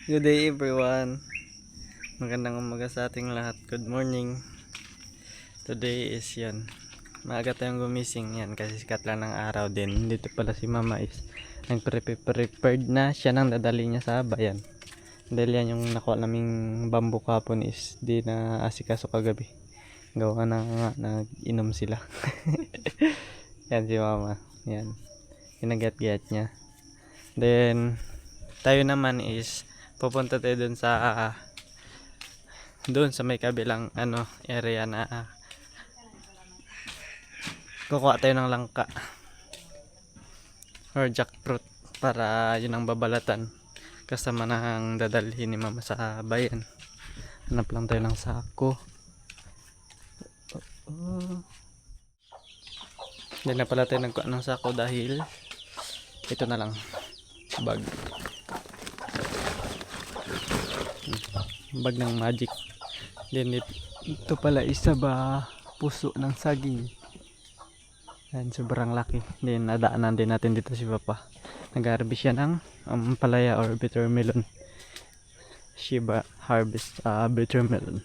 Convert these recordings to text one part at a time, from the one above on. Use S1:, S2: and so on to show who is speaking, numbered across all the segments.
S1: Good day everyone. Magandang umaga sa ating lahat. Good morning. Today is yan. Maaga tayong gumising yan kasi sikat lang ng araw din. Dito pala si mama is nag-prepared na siya nang dadali niya sa bayan. Dahil yan yung nakuha naming bamboo kapon is di na asikaso kagabi. Gawa na nga nag-inom sila. Yan si mama. Yan. Ginagat-gat niya. Then tayo naman is pupunta tayo doon sa may kabilang area na kukuha tayo ng langka or jackfruit para yun ang babalatan kasama ng dadalhin ni mama sa bayan. Hanap lang tayo ng sako. Hindi na pala tayo nagkuha ng sako dahil ito na lang bag ng magic. Then ito pala isa ba puso ng saging. Yan, sobrang laki. Then nadaanan din natin dito si papa. Nag-harvest siya ng palaya or bitter melon. Shiba harvest bitter melon.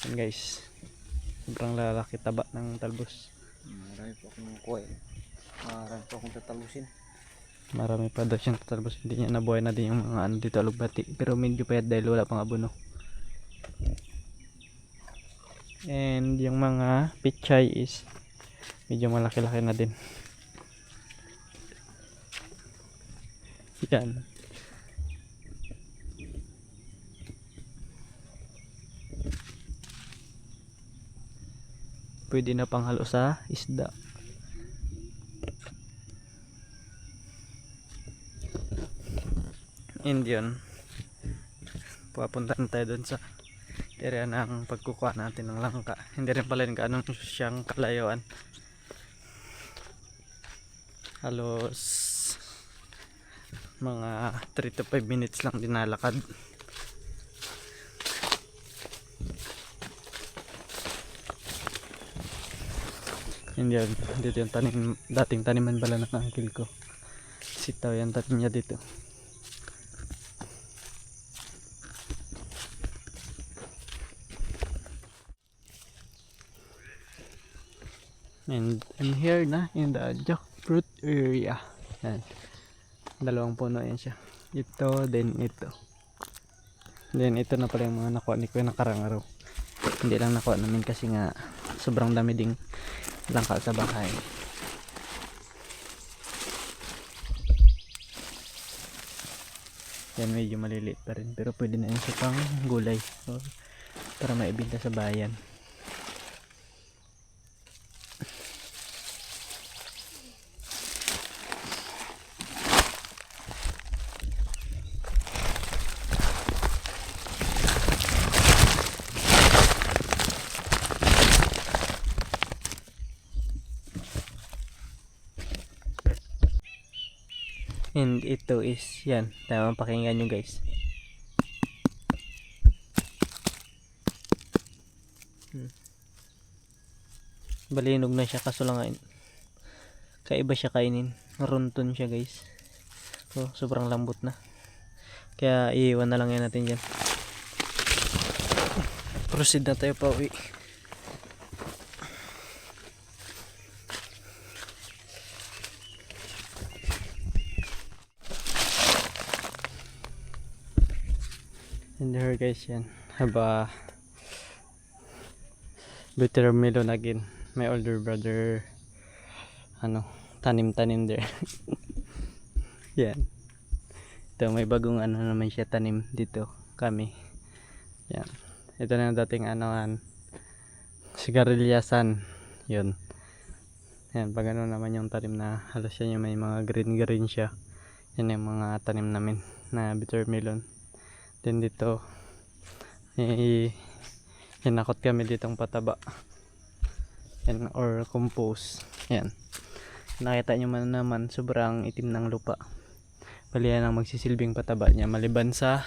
S1: Yan guys, sobrang lalaki taba ng talbos.
S2: Marami po akong kuha eh. Marami po akong tatalusin.
S1: Marami pa daw siyang tatalbos. Hindi niya nabuhay na din yung mga dito alugbati. Pero medyo payat dahil wala pang abono. And yung mga pichay is medyo malaki-laki na din. Yan. Pwede na panghalo sa isda. And yun, pupuntahan tayo dun sa area ng pagkukuha natin ng langka. Hindi rin pala yung gaano siyang kalayuan. Halos mga 3 to 5 minutes lang dinalakad. Hindi yan, dito yung tanim, dating taniman pala ng uncle ko. Sitaw yan tanim niya dito. And I'm here na in the jackfruit area. Yan. Dalawang puno yan siya. Ito, then ito. Then ito na pala yung mga nakuha ni Kuya nakarang araw. Hindi lang nakuha namin kasi nga sobrang dami ding langka sa bahay. Yan, medyo maliliit pa rin. Pero pwede na yun sa pang gulay. So, para maibinta sa bayan. And ito is yan, tamang pakinggan nyo guys. Balinog na siya kaso lang kaiba siya kainin. Runton siya guys. So, sobrang lambot na. Kaya iiwan na lang yan natin dyan. Proceed na tayo pa uwi. And here guys, yan haba bitter melon again. My older brother tanim there. Yan, ito may bagong naman siya tanim dito kami. Yan, ito na yung dating sigarilyasan. Yun, yan, pag naman yung tanim na halos yan yung may mga green siya. Yan yung mga tanim namin na bitter melon. Then dito hinakot kami ditong pataba yan, or compost. Yan, nakita nyo man naman sobrang itim ng lupa. Bali yan ang magsisilbing pataba niya maliban sa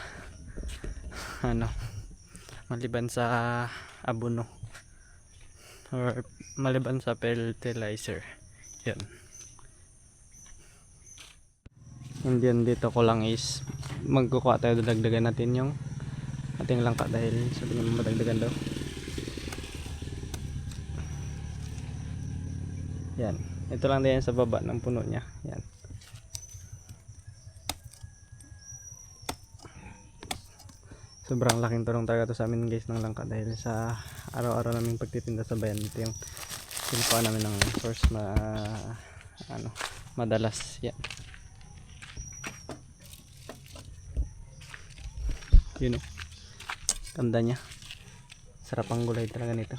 S1: abono or maliban sa fertilizer. Yan, And then dito ko lang is magkukuha tayo, dadagdagan natin yung ating langka dahil sabi naman madagdagan daw. Yan, ito lang din sa baba ng puno niya. Yan. Sobrang laking tulong talaga to sa amin guys ng langka dahil sa araw-araw naming pagtitinda sa bayan. Ito yung kinukuha namin ng source madalas. Yan. Yun o. Ganda niya. Sarap ang gulay talaga nito.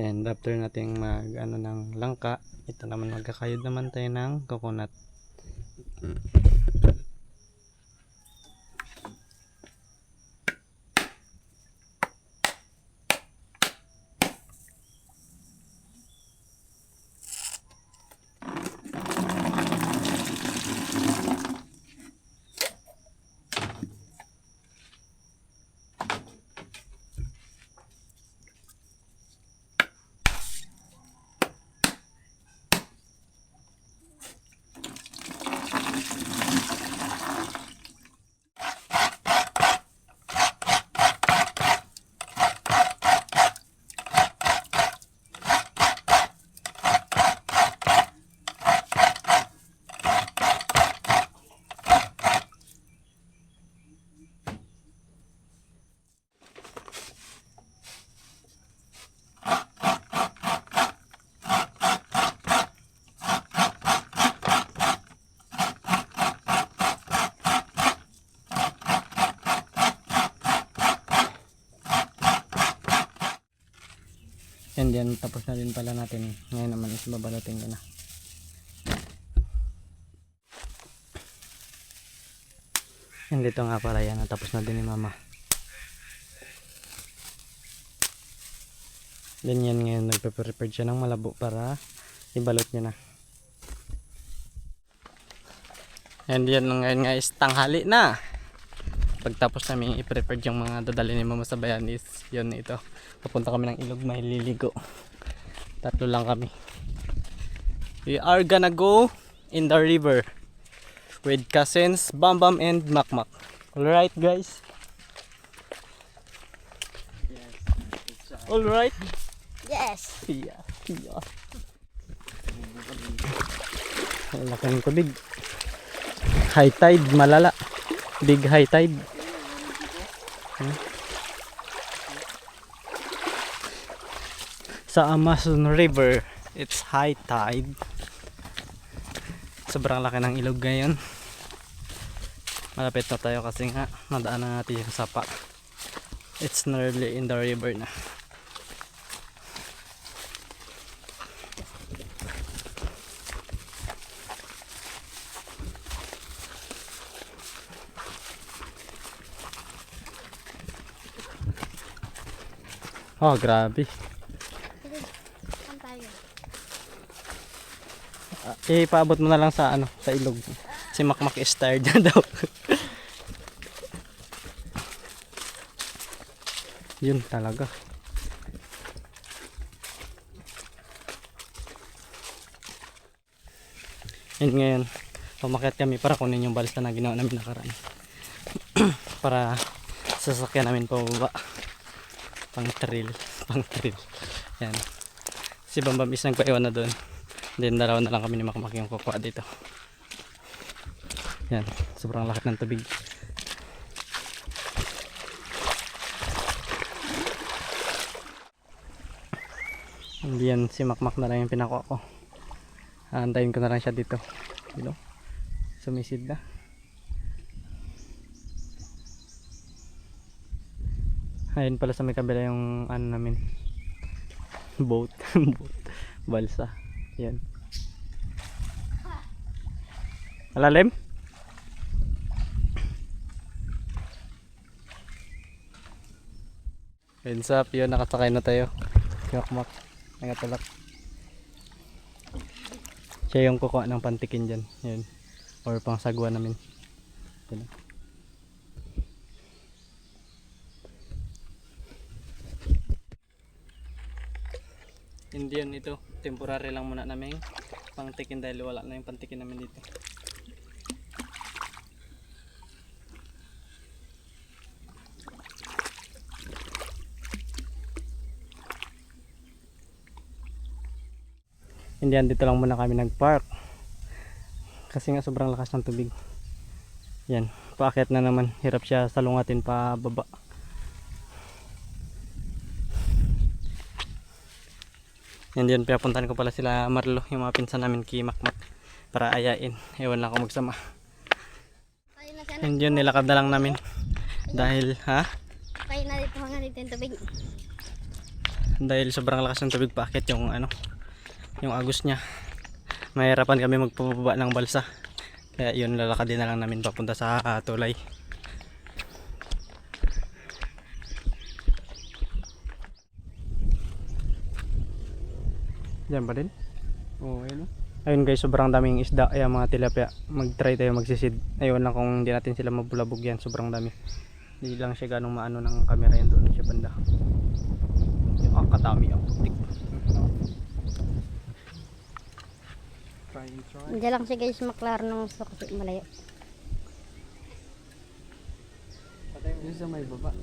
S1: And after nating mag ng langka, ito naman magkakayod naman tayo ng coconut. And then tapos na din pala natin. Ngayon naman is babalatin ko na. And dito nga pala yan, natapos na din ni mama. Then yan ngayon, nagpe-prepare siya ng malabo para ibalot niya na. And yan ngayon nga is tanghali na. Pagtapos namin i-prepare yung mga dadalhin ni mama sa bayan is yun ito. Papunta kami ng ilog, may liligo. 3 lang kami. We are gonna go in the river with cousins Bam Bam and Makmak. Alright guys? Alright?
S3: Yes.
S1: Yeah. Ang laki ng tubig. High tide, malala. Big high tide. Sa Amazon River, it's high tide. Sobrang laki ng ilog ngayon. Malapit na tayo kasi nga nadaanan natin yung sapa. It's nearly in the river na. Oh, grabe.
S3: Saan tayo?
S1: Ipaabot mo na lang sa sa ilog. Si Makmak is tired na daw. Yun talaga. And ngayon, pumakyat kami para kunin yung balsa na ginawa namin nakaraan. Para sasakyan namin pababa. Pang trail. Yan. Si Bambam is nagpaiwan na doon. Then dalawa na lang kami ni Makmak yung kukuha dito. Yan. Sobrang laki ng tubig. Hindi yan, si Makmak na lang yung pinakuha ko. Aantayin ko na lang siya dito. You know? Sumisid na. Ayun pala sa may kabila yung ano namin. Boat. Boat. Balsa. Yan. Malalim? Heads up, yun, nakasakay na tayo. Makmak, nangatulak. Siya yung kukuha ng pantikin dyan. Yun. Or pang sagwa namin. Yun. Hindi yun ito. Temporary lang muna namin pangtikin dahil wala na yung pantikin namin dito. Hindi yan, dito lang muna kami nag-park. Kasi nga sobrang lakas ng tubig. Yan, paakyat na naman. Hirap siya salungatin pa baba. Yan din, pinapuntahan ko pala sila Marlo, yung mga pinsan namin kay Makmak, para ayain. Ewan lang ako magsama.
S3: Tayo na siya na.
S1: Yan yun, nilakad na lang namin. Dahil,
S3: Tayo na dito hanggang dito yung tubig.
S1: dahil sobrang lakas ng tubig, paakyat yung ano, yung agos niya. Mahirapan kami magpababa ng balsa. Kaya yun, lalakadin na lang namin papunta sa tulay. Diyan ba din? Oo, ayun. Ayun guys, sobrang daming isda. Ayan mga tilapia. Mag-try tayo magsisid. Ayun lang kung hindi natin sila mabulabog yan. Sobrang dami. Hindi lang siya ganong maano ng camera yan, doon siya banda. Yung kadami ang putik. Try.
S3: Diyan lang siya guys, maklaro ng gusto kasi malayo.
S1: Yun sa may baba.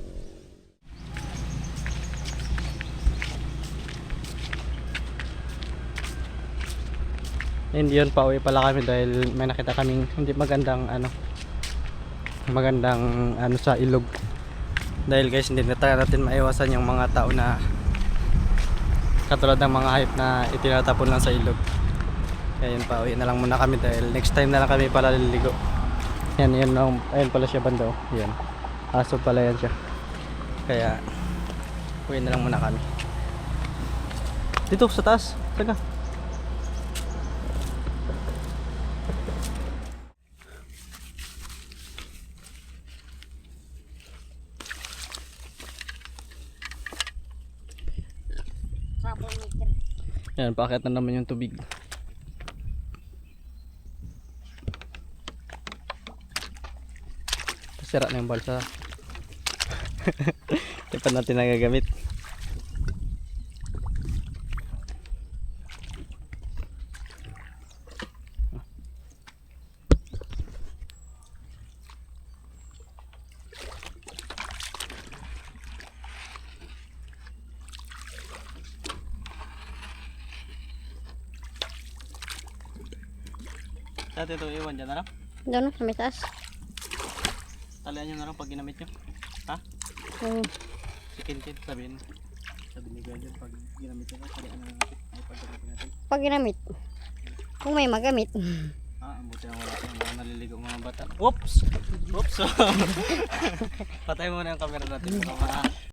S1: Hindi yun, pauwi pala kami dahil may nakita kaming hindi magandang ano sa ilog. Dahil guys, hindi na natin maiwasan yung mga tao na katulad ng mga hayop na itinatapon lang sa ilog. Kaya yun, pauwi na lang muna kami dahil next time na lang kami pala liligo. Yan, ayun pala siya banda. Yan, aso pala yan siya. Kaya uwi na lang muna kami. Dito sa taas, taga. Yan, paakyat na naman yung tubig. Sira na yung balsa. Di pa natin nagagamit. Dati ito iwan dyan na lang.
S3: Doon sa may taas.
S1: Talian nyo na lang pag ginamit nyo. Ha? Si Kinkin sabi ni Gwen dyan, pag ginamit nyo, talian na lang natin. Ay, pag gamitin natin.
S3: Pag ginamit. Kung may magamit.
S1: Ang buti ang wala yung mga naliligo mga bata. Oops! Oops! Patay muna yung camera natin.